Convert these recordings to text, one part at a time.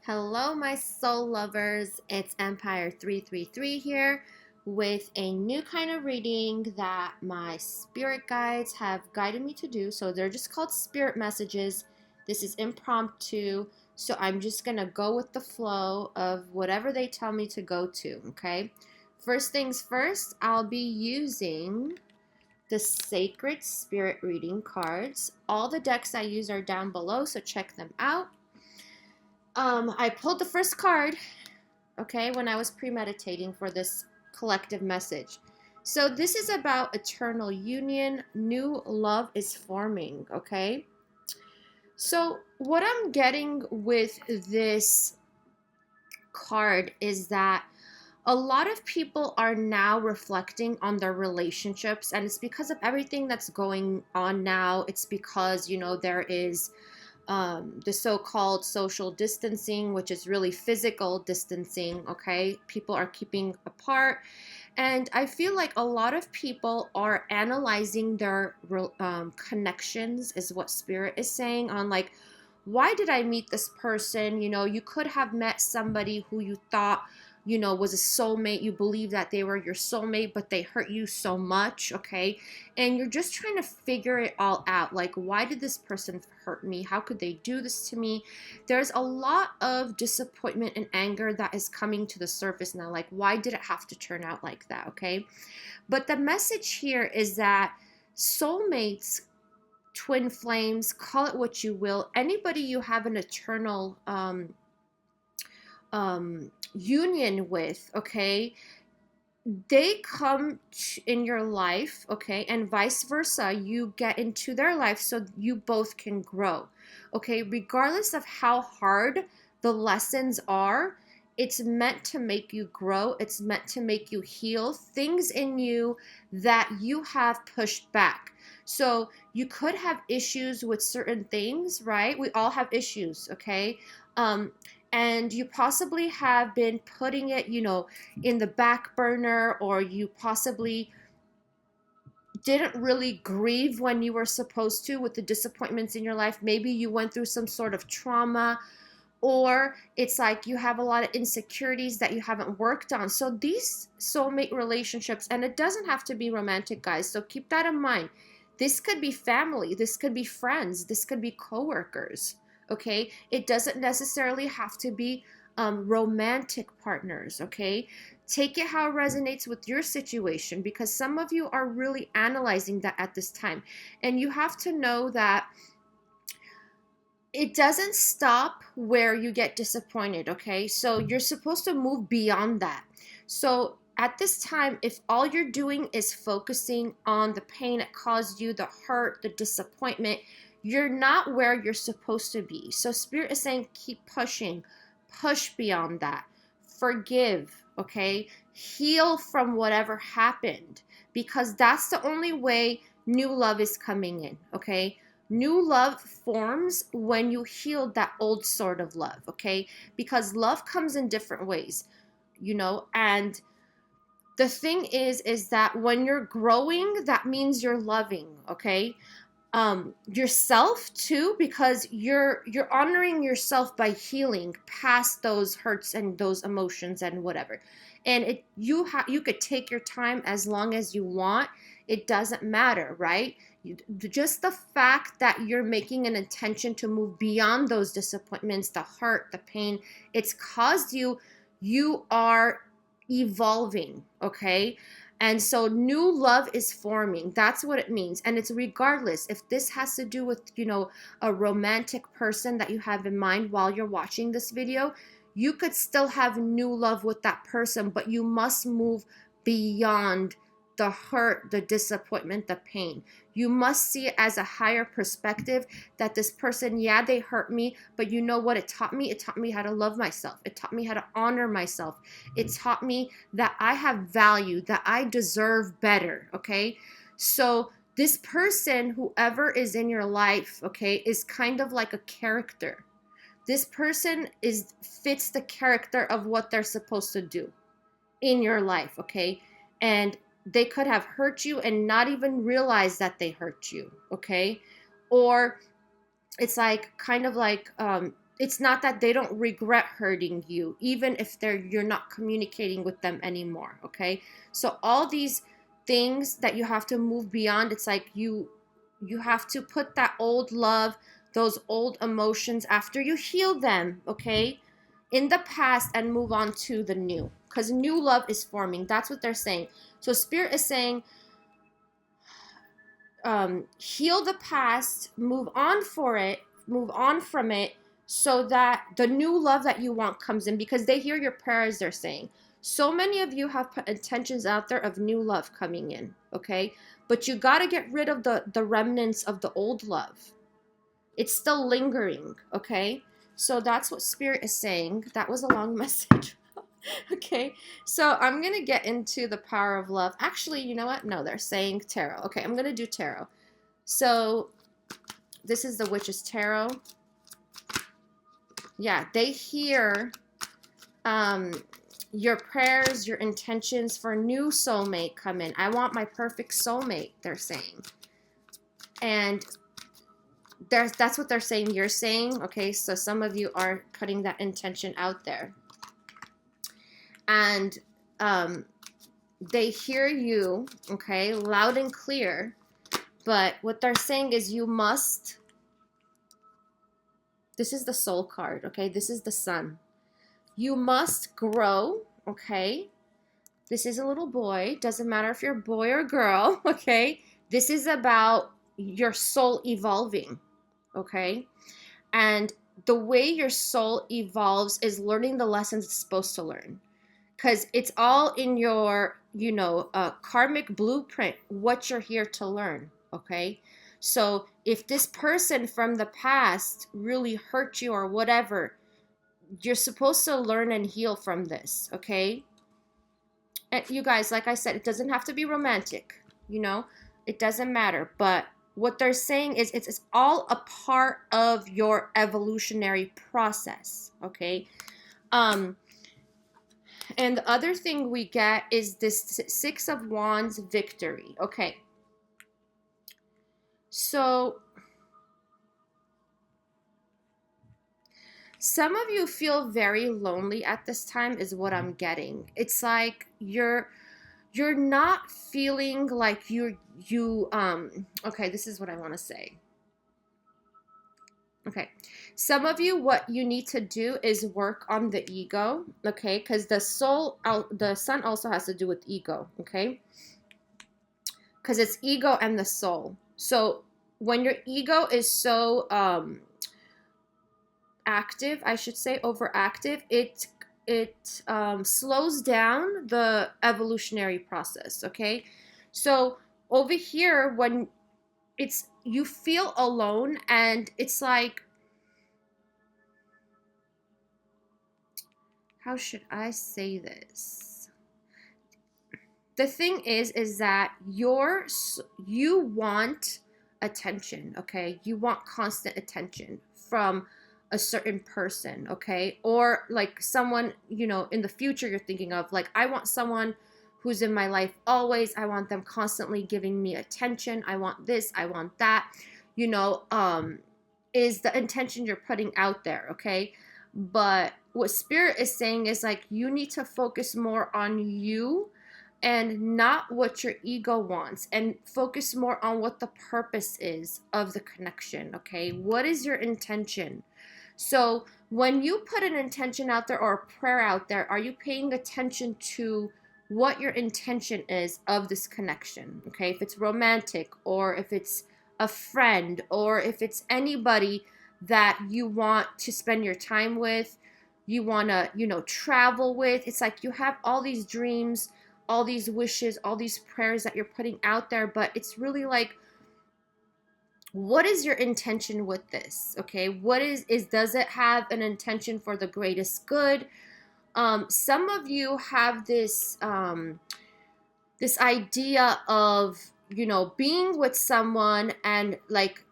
Hello, my soul lovers. It's Empire 333 here with a new kind of reading that my spirit guides have guided me to do. So they're just called spirit messages. This is impromptu. So I'm just going to go with the flow of whatever they tell me to go to. Okay. First things first, I'll be using the Sacred Spirit Reading cards. All the decks I use are down below, so check them out. I pulled the first card, okay, when I was premeditating for this collective message. So this is about eternal union. New love is forming, okay? So what I'm getting with this card is that a lot of people are now reflecting on their relationships, and it's because of everything that's going on now. It's because, there is the so-called social distancing, which is really physical distancing. Okay, people are keeping apart, and I feel like a lot of people are analyzing their connections, is what spirit is saying, on like, why did I meet this person? You could have met somebody who you thought was a soulmate. You believe that they were your soulmate, but they hurt you so much, okay? And you're just trying to figure it all out. Like, why did this person hurt me? How could they do this to me? There's a lot of disappointment and anger that is coming to the surface now. Like, why did it have to turn out like that, okay? But the message here is that soulmates, twin flames, call it what you will, anybody you have an eternal union with, okay, they come in your life, okay, and vice versa, you get into their life so you both can grow, okay, regardless of how hard the lessons are. It's meant to make you grow. It's meant to make you heal things in you that you have pushed back. So you could have issues with certain things, right? We all have issues, okay? And you possibly have been putting it, in the back burner, or you possibly didn't really grieve when you were supposed to with the disappointments in your life. Maybe you went through some sort of trauma, or it's like you have a lot of insecurities that you haven't worked on. So these soulmate relationships, and it doesn't have to be romantic, guys, so keep that in mind. This could be family, this could be friends, this could be coworkers, okay? It doesn't necessarily have to be romantic partners, okay? Take it how it resonates with your situation, because some of you are really analyzing that at this time. And you have to know that it doesn't stop where you get disappointed, okay? So you're supposed to move beyond that. So at this time, if all you're doing is focusing on the pain it caused you, the hurt, the disappointment, you're not where you're supposed to be. So Spirit is saying, keep pushing, push beyond that, forgive, okay? Heal from whatever happened, because that's the only way new love is coming in, okay? New love forms when you heal that old sort of love, okay? Because love comes in different ways, and the thing is that when you're growing, that means you're loving, okay? Yourself too, because you're honoring yourself by healing past those hurts and those emotions and whatever. And you could take your time as long as you want. It doesn't matter, right? Just the fact that you're making an intention to move beyond those disappointments, the hurt, the pain it's caused you, you are evolving, okay? And so new love is forming. That's what it means. And it's regardless if this has to do with, a romantic person that you have in mind while you're watching this video, you could still have new love with that person, but you must move beyond the hurt, the disappointment, the pain. You must see it as a higher perspective, that this person, yeah, they hurt me, but you know what it taught me? It taught me how to love myself. It taught me how to honor myself. It taught me that I have value, that I deserve better, okay? So this person, whoever is in your life, okay, is kind of like a character. This person fits the character of what they're supposed to do in your life, okay? And they could have hurt you and not even realize that they hurt you, okay? Or it's like kind of like it's not that they don't regret hurting you, even if you're not communicating with them anymore. Okay, so all these things that you have to move beyond, it's like you have to put that old love, those old emotions, after you heal them, okay, in the past, and move on to the new, because new love is forming. That's what they're saying. So spirit is saying, heal the past, move on move on from it, so that the new love that you want comes in, because they hear your prayers. They're saying, so many of you have put intentions out there of new love coming in, okay, but you got to get rid of the remnants of the old love. It's still lingering, okay? So that's what spirit is saying. That was a long message. Okay, so I'm gonna get into the power of love. Actually, you know what? No, they're saying tarot. Okay, I'm gonna do tarot. So this is the Witch's Tarot. Yeah, they hear your prayers, your intentions for new soulmate come in. I want my perfect soulmate, they're saying. And that's what they're saying you're saying. Okay, so some of you are putting that intention out there. And they hear you, okay, loud and clear. But what they're saying is you must, this is the Soul card, okay? This is the Sun. You must grow, okay? This is a little boy. Doesn't matter if you're a boy or girl, okay? This is about your soul evolving, okay? And the way your soul evolves is learning the lessons it's supposed to learn. Because it's all in your, karmic blueprint, what you're here to learn, okay? So if this person from the past really hurt you or whatever, you're supposed to learn and heal from this, okay? And you guys, like I said, it doesn't have to be romantic, it doesn't matter. But what they're saying is it's all a part of your evolutionary process, okay? And the other thing we get is this Six of Wands, victory. Okay. So some of you feel very lonely at this time is what I'm getting. It's like you're not feeling like okay, this is what I want to say. Okay, some of you, what you need to do is work on the ego, okay? Because the Sun also has to do with ego, okay? Because it's ego and the soul. So when your ego is so active, I should say overactive, it slows down the evolutionary process, okay? So over here, when you feel alone, and it's like, how should I say this? The thing is that you want attention, okay? You want constant attention from a certain person, okay? Or like someone, in the future you're thinking of, like, I want someone who's in my life always. I want them constantly giving me attention. I want this, I want that, is the intention you're putting out there, okay? But what spirit is saying is like, you need to focus more on you and not what your ego wants, and focus more on what the purpose is of the connection, okay? What is your intention? So when you put an intention out there or a prayer out there, are you paying attention to what your intention is of this connection, okay? If it's romantic, or if it's a friend, or if it's anybody that you want to spend your time with, you want to, travel with. It's like you have all these dreams, all these wishes, all these prayers that you're putting out there, but it's really like, what is your intention with this, okay? What does it have an intention for the greatest good? Some of you have this this idea of, being with someone and like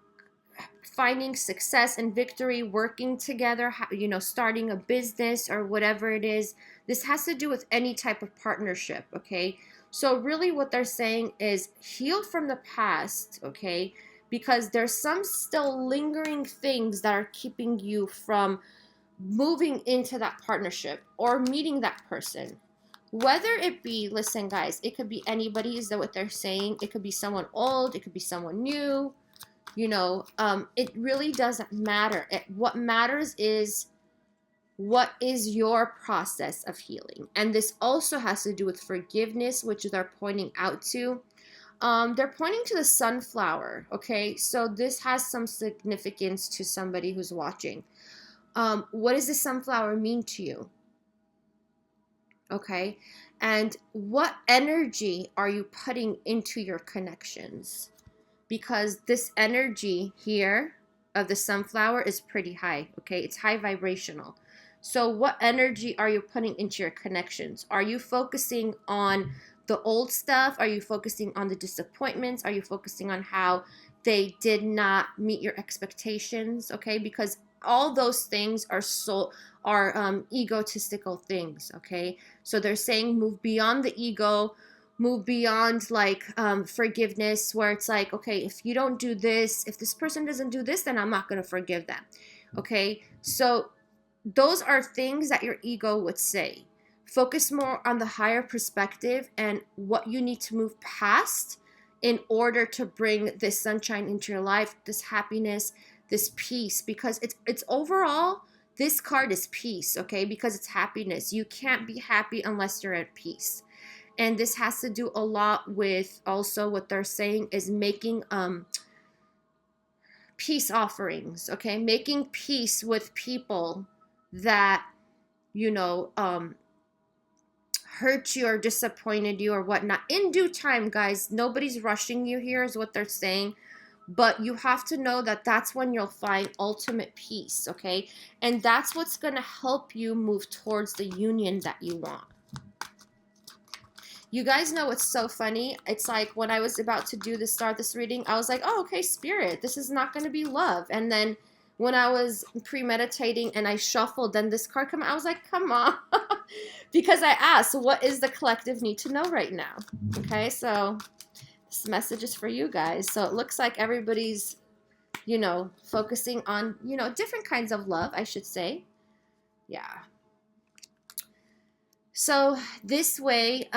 finding success and victory, working together, starting a business or whatever it is. This has to do with any type of partnership, okay? So really what they're saying is heal from the past, okay? Because there's some still lingering things that are keeping you from moving into that partnership or meeting that person. Whether it be, listen guys, it could be anybody, is that what they're saying? It could be someone old, it could be someone new, you know, it really doesn't matter. What matters is what is your process of healing. And this also has to do with forgiveness, which they're pointing out to. They're pointing to the sunflower, okay? So this has some significance to somebody who's watching. What does the sunflower mean to you? Okay? And what energy are you putting into your connections? Because this energy here of the sunflower is pretty high, okay? It's high vibrational. So what energy are you putting into your connections? Are you focusing on the old stuff? Are you focusing on the disappointments? Are you focusing on how they did not meet your expectations? Okay, because all those things are egotistical things. Okay, so they're saying move beyond the ego, move beyond like forgiveness, where it's like, okay, if you don't do this, if this person doesn't do this, then I'm not going to forgive them. Okay, so those are things that your ego would say. Focus more on the higher perspective and what you need to move past in order to bring this sunshine into your life, this happiness, this peace, because it's overall, this card is peace, okay? Because it's happiness. You can't be happy unless you're at peace. And this has to do a lot with also what they're saying is making peace offerings, okay? Making peace with people that, you know, hurt you or disappointed you or whatnot. In due time, guys, nobody's rushing you here is what they're saying. But you have to know that that's when you'll find ultimate peace, okay? And that's what's going to help you move towards the union that you want. You guys know what's so funny? It's like when I was about to start this reading, I was like, oh, okay, spirit, this is not going to be love. And then when I was premeditating and I shuffled, then this card came out, I was like, come on. Because I asked, what is the collective need to know right now? Okay, so this message is for you guys. So it looks like everybody's, you know, focusing on, you know, different kinds of love, I should say. Yeah. So this way,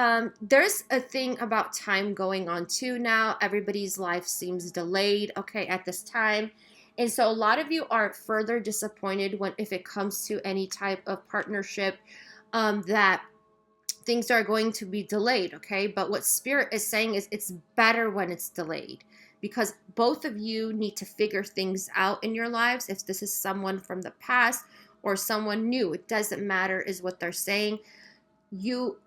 there's a thing about time going on too now. Everybody's life seems delayed, okay, at this time. And so a lot of you are further disappointed if it comes to any type of partnership, that things are going to be delayed, okay? But what Spirit is saying is it's better when it's delayed, because both of you need to figure things out in your lives. If this is someone from the past or someone new, it doesn't matter, is what they're saying. You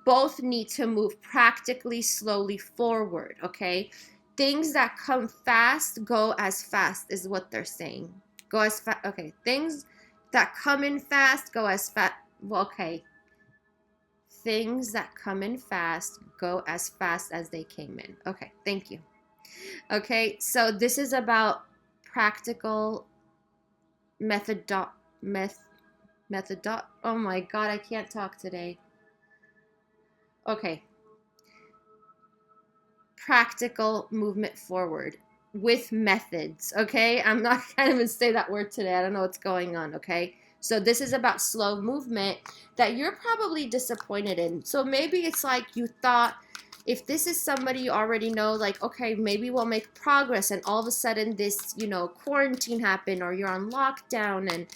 both need to move practically slowly forward, okay? Things that come fast go as fast is what they're saying. Go as fast. Okay, things that come in fast go as fast. Well, okay. Things that come in fast go as fast as they came in. Okay, thank you. Okay, so this is about practical oh my God, I can't talk today. Okay. Practical movement forward with methods, okay? I'm not going to even say that word today. I don't know what's going on, okay? So this is about slow movement that you're probably disappointed in. So maybe it's like you thought, if this is somebody you already know, like, okay, maybe we'll make progress, and all of a sudden this, you know, quarantine happened, or you're on lockdown and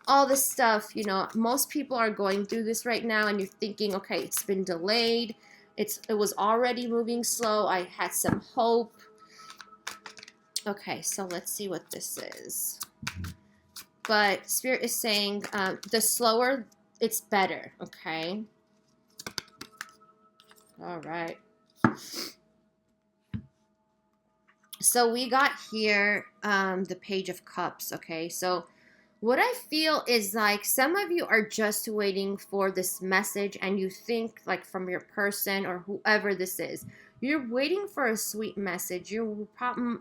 all this stuff, you know, most people are going through this right now, and you're thinking, okay, it's been delayed. It was already moving slow. I had some hope. Okay, so let's see what this is. But Spirit is saying the slower, it's better, okay? All right. So we got here the Page of Cups, okay? So what I feel is like some of you are just waiting for this message, and you think like from your person or whoever this is, you're waiting for a sweet message.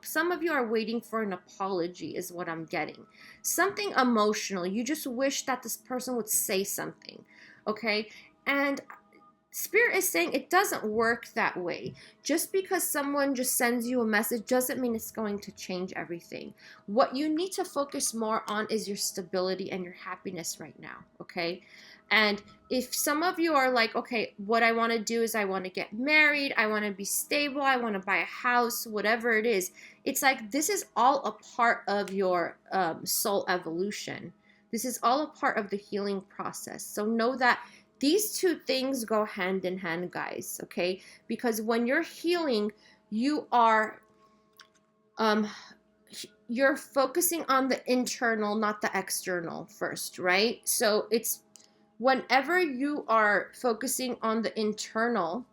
Some of you are waiting for an apology is what I'm getting. Something emotional. You just wish that this person would say something, okay? And Spirit is saying it doesn't work that way. Just because someone just sends you a message doesn't mean it's going to change everything. What you need to focus more on is your stability and your happiness right now, okay? And if some of you are like, okay, what I want to do is I want to get married, I want to be stable, I want to buy a house, whatever it is, it's like this is all a part of your soul evolution. This is all a part of the healing process. So know that these two things go hand in hand, guys, okay? Because when you're healing, you are you're focusing on the internal, not the external first, right? So it's whenever you are focusing on the internal,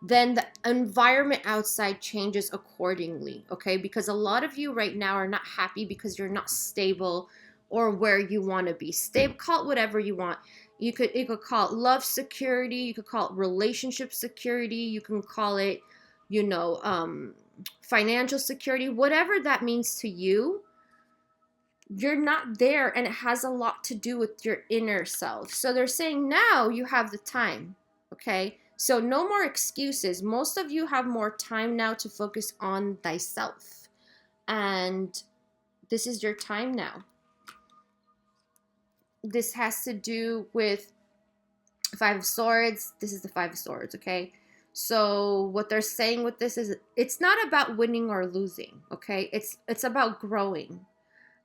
then the environment outside changes accordingly, okay? Because a lot of you right now are not happy because you're not stable or where you want to be. Stable, call it whatever you want. You could call it love security, you could call it relationship security, you can call it, financial security, whatever that means to you. You're not there, and it has a lot to do with your inner self. So they're saying now you have the time, okay? So no more excuses. Most of you have more time now to focus on thyself. And this is your time now. This has to do with Five of Swords. This is the Five of Swords, okay? So what they're saying with this is it's not about winning or losing, okay? It's about growing.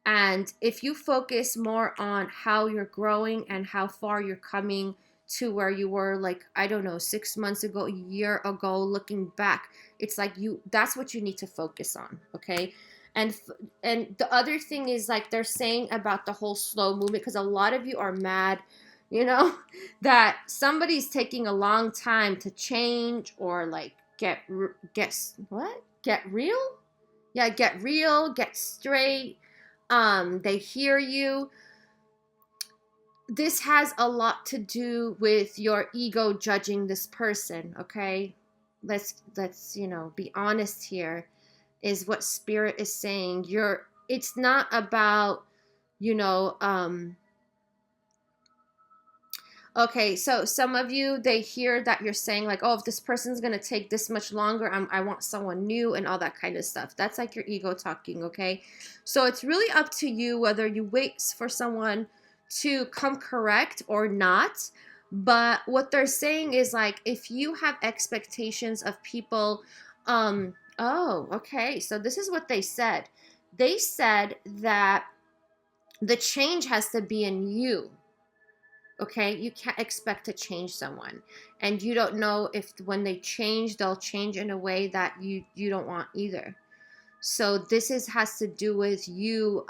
And if you focus more on how you're growing and how far you're coming to where you were, like, I don't know, 6 months ago, a year ago, looking back, it's like that's what you need to focus on, okay? And the other thing is, like, they're saying about the whole slow movement, because a lot of you are mad, that somebody's taking a long time to change or, like, get real? Yeah, get real, get straight. They hear you. This has a lot to do with your ego judging this person, okay? Let's be honest here, is what Spirit is saying. It's not about, okay, so some of you, they hear that you're saying, like, oh, if this person's going to take this much longer, I want someone new and all that kind of stuff. That's like your ego talking, okay? So it's really up to you whether you wait for someone to come correct or not. But what they're saying is, like, if you have expectations of people, oh, okay, so this is what they said. They said that the change has to be in you. Okay, you can't expect to change someone, and you don't know if when they change, they'll change in a way that you don't want either. So this has to do with you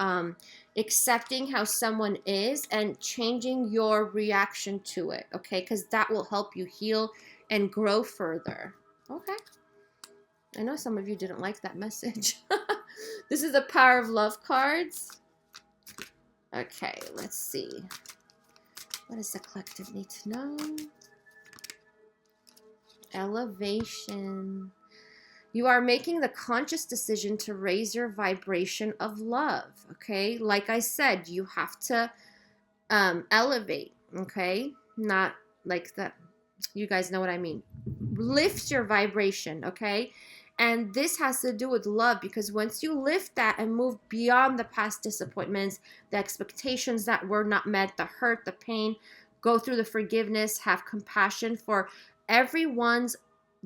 accepting how someone is and changing your reaction to it, okay? Because that will help you heal and grow further. Okay. I know some of you didn't like that message. This is the Power of Love cards. Okay, let's see. What does the collective need to know? Elevation. You are making the conscious decision to raise your vibration of love, okay? Like I said, you have to elevate, okay? Not like that. You guys know what I mean. Lift your vibration, okay? And this has to do with love, because once you lift that and move beyond the past disappointments, the expectations that were not met, the hurt, the pain, go through the forgiveness, have compassion for everyone's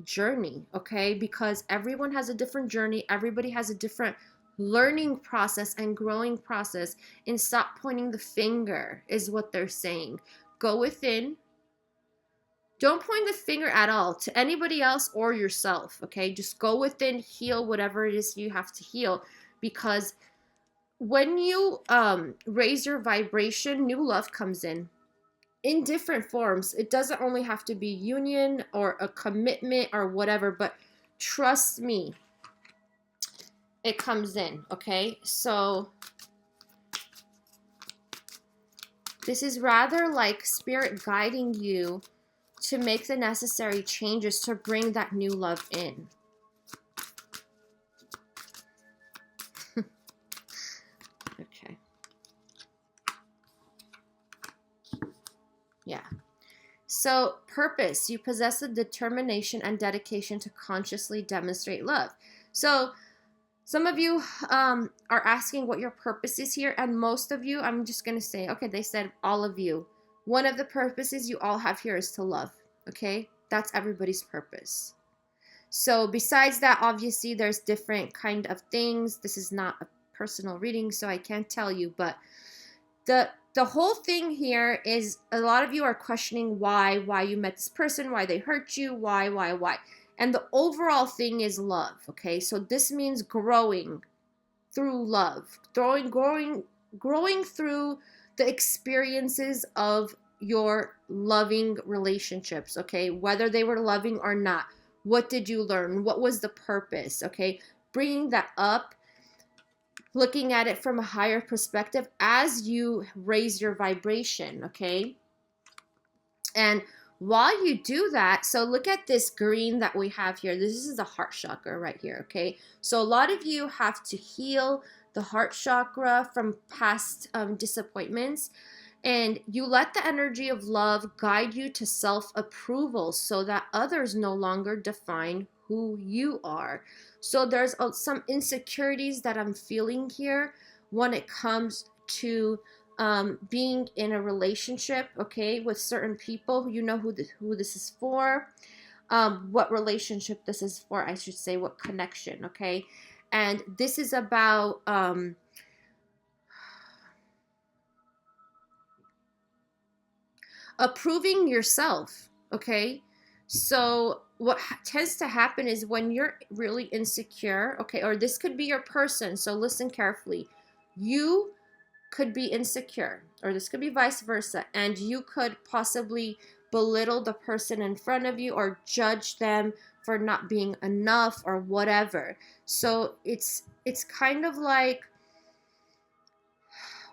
journey, okay? Because everyone has a different journey. Everybody has a different learning process and growing process. And stop pointing the finger is what they're saying. Go within. Don't point the finger at all to anybody else or yourself, okay? Just go within, heal whatever it is you have to heal. Because when you raise your vibration, new love comes in different forms. It doesn't only have to be union or a commitment or whatever, but trust me, it comes in, okay? So this is rather like Spirit guiding you to make the necessary changes to bring that new love in. Okay. Yeah. So, purpose. You possess the determination and dedication to consciously demonstrate love. So, some of you are asking what your purpose is here, and most of you, I'm just going to say, okay, they said all of you. One of the purposes you all have here is to love, okay? That's everybody's purpose. So besides that, obviously, there's different kind of things. This is not a personal reading, so I can't tell you, but the whole thing here is a lot of you are questioning why you met this person, why they hurt you, why. And the overall thing is love, okay? So this means growing through love, growing through the experiences of your loving relationships, okay? Whether they were loving or not. What did you learn? What was the purpose, okay? Bringing that up, looking at it from a higher perspective as you raise your vibration, okay? And while you do that, so look at this green that we have here. This is the heart chakra right here, okay? So a lot of you have to heal the heart chakra from past disappointments. And you let the energy of love guide you to self-approval so that others no longer define who you are. So there's some insecurities that I'm feeling here when it comes to being in a relationship, okay, with certain people. You know who this is for, what relationship this is for, I should say, what connection, okay? And this is about approving yourself, okay? So what tends to happen is when you're really insecure, okay, or this could be your person, so listen carefully. You could be insecure, or this could be vice versa, and you could possibly belittle the person in front of you or judge them for not being enough or whatever. So it's kind of like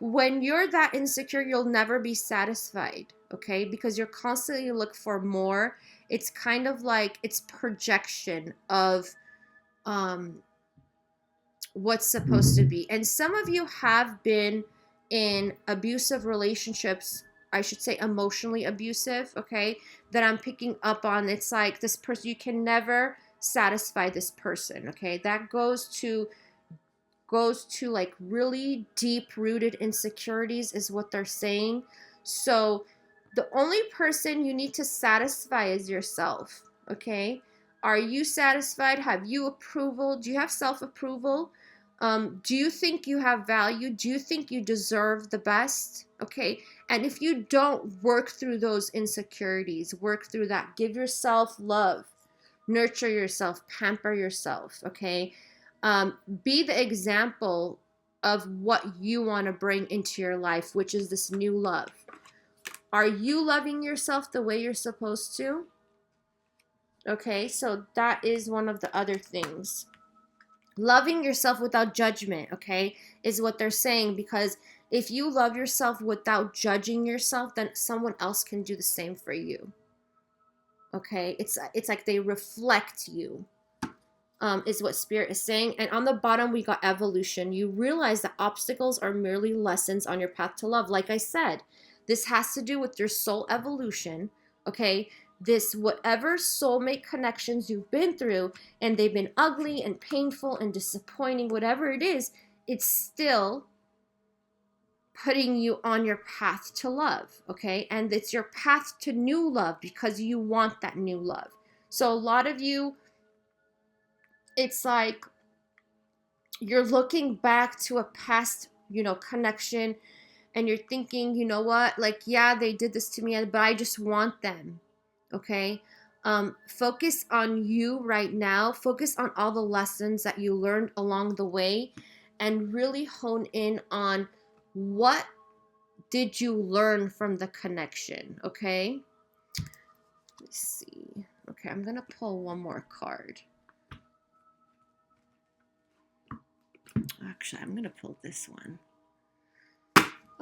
when you're that insecure, you'll never be satisfied, okay? Because you're constantly looking for more. It's kind of like it's projection of what's supposed to be. And some of you have been in abusive relationships, I should say emotionally abusive, okay, that I'm picking up on. It's like this person, you can never satisfy this person, okay? That goes to like really deep rooted insecurities is what they're saying. So the only person you need to satisfy is yourself, okay? Are you satisfied? Have you approval? Do you have self-approval? Do you think you have value? Do you think you deserve the best? Okay. And if you don't, work through those insecurities, work through that. Give yourself love, nurture yourself, pamper yourself. Okay. Be the example of what you want to bring into your life, which is this new love. Are you loving yourself the way you're supposed to? Okay, so that is one of the other things. Loving yourself without judgment, okay, is what they're saying, because if you love yourself without judging yourself, then someone else can do the same for you. Okay, it's like they reflect you, is what Spirit is saying. And on the bottom, we got evolution. You realize that obstacles are merely lessons on your path to love. Like I said, this has to do with your soul evolution, okay? This, whatever soulmate connections you've been through, and they've been ugly and painful and disappointing, whatever it is, it's still putting you on your path to love, okay? And it's your path to new love because you want that new love. So a lot of you, it's like you're looking back to a past, connection, and you're thinking, you know what, like, yeah, they did this to me, but I just want them. Okay, focus on you right now. Focus on all the lessons that you learned along the way, and really hone in on what did you learn from the connection. Okay, let's see. Okay, I'm gonna pull one more card. Actually, I'm gonna pull this one.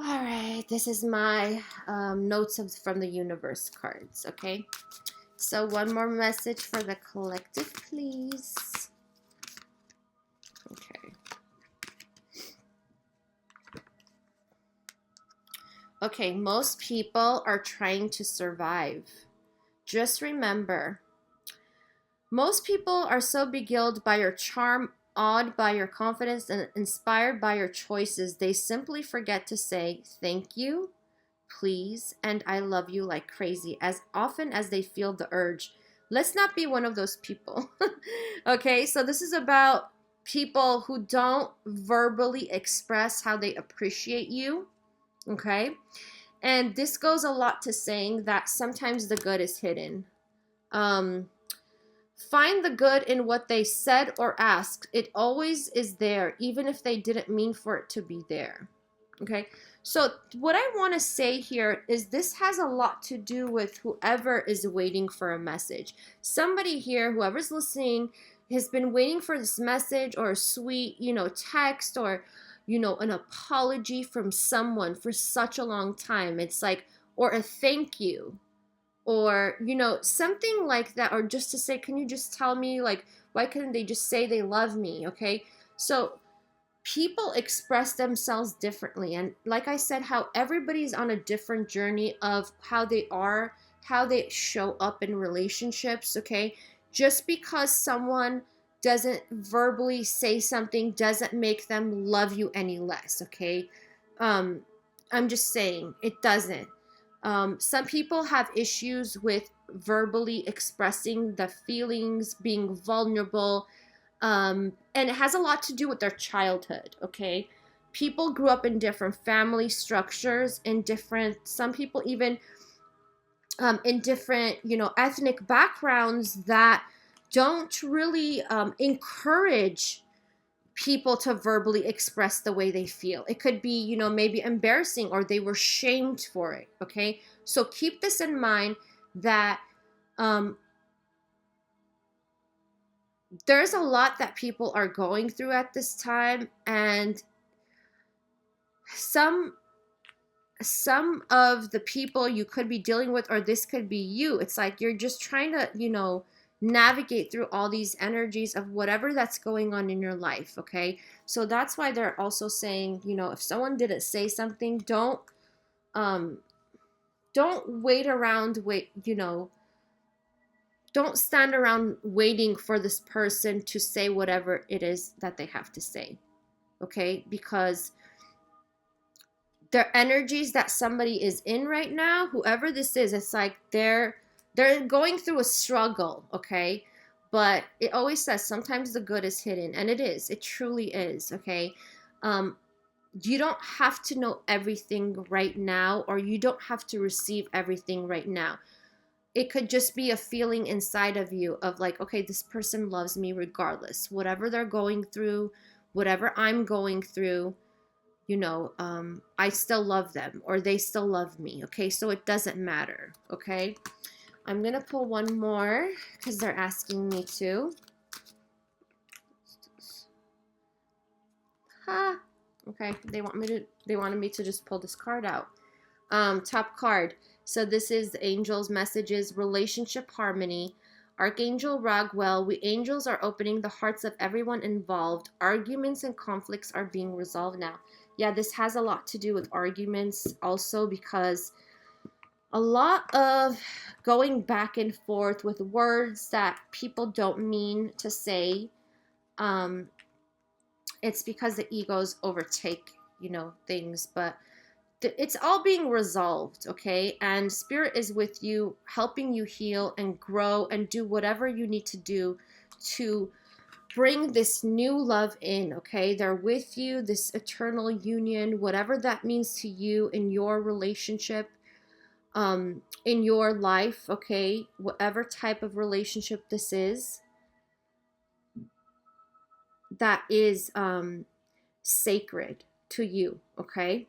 All right, this is my notes from the universe cards, okay? So one more message for the collective, please. Okay. Okay, most people are trying to survive, just remember, most people are so beguiled by your charm, awed by your confidence, and inspired by your choices, they simply forget to say thank you, please, and I love you like crazy as often as they feel the urge. Let's not be one of those people. Okay, so this is about people who don't verbally express how they appreciate you. Okay, and this goes a lot to saying that sometimes the good is hidden. Find the good in what they said or asked. It always is there, even if they didn't mean for it to be there. Okay, so what I want to say here is this has a lot to do with whoever is waiting for a message. Somebody here, whoever's listening, has been waiting for this message or a sweet, text or, an apology from someone for such a long time. It's like, or a thank you, or, something like that, or just to say, can you just tell me, like, why couldn't they just say they love me? Okay, so people express themselves differently, and like I said, how everybody's on a different journey of how they show up in relationships. Okay, just because someone doesn't verbally say something doesn't make them love you any less. Okay, I'm just saying it doesn't. Some people have issues with verbally expressing the feelings, being vulnerable, and it has a lot to do with their childhood. Okay, people grew up in different family structures, some people even in different, ethnic backgrounds that don't really encourage people to verbally express the way they feel. It could be, maybe embarrassing, or they were shamed for it. Okay, so keep this in mind that there's a lot that people are going through at this time, and some of the people you could be dealing with, or this could be you, it's like you're just trying to, navigate through all these energies of whatever that's going on in your life. Okay, so that's why they're also saying, if someone didn't say something, don't don't stand around waiting for this person to say whatever it is that they have to say. Okay, because their energies that somebody is in right now, whoever this is, it's like they're going through a struggle. Okay, but it always says sometimes the good is hidden, and it truly is. Okay, you don't have to know everything right now, or you don't have to receive everything right now. It could just be a feeling inside of you of like, okay, this person loves me regardless, whatever they're going through, whatever I'm going through, I still love them, or they still love me. Okay, so it doesn't matter. Okay, I'm gonna pull one more because they're asking me to. Okay, they wanted me to just pull this card out. Top card. So this is the Angel's messages, relationship harmony. Archangel Raguel, we angels are opening the hearts of everyone involved. Arguments and conflicts are being resolved now. Yeah, this has a lot to do with arguments also, because a lot of going back and forth with words that people don't mean to say. It's because the egos overtake, things, but it's all being resolved. Okay, and spirit is with you, helping you heal and grow and do whatever you need to do to bring this new love in. Okay, they're with you, this eternal union, whatever that means to you in your relationship, in your life. Okay, whatever type of relationship this is, that is sacred to you. Okay,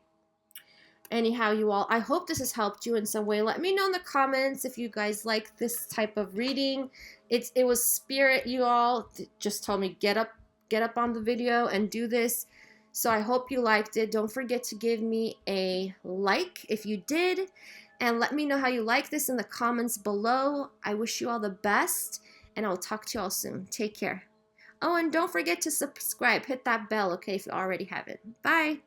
anyhow, you all, I hope this has helped you in some way. Let me know in the comments if you guys like this type of reading. It was spirit, you all just told me get up on the video and do this. So I hope you liked it. Don't forget to give me a like if you did, and let me know how you like this in the comments below. I wish you all the best, and I'll talk to you all soon. Take care. Oh, and don't forget to subscribe. Hit that bell, okay, if you already haven't. Bye.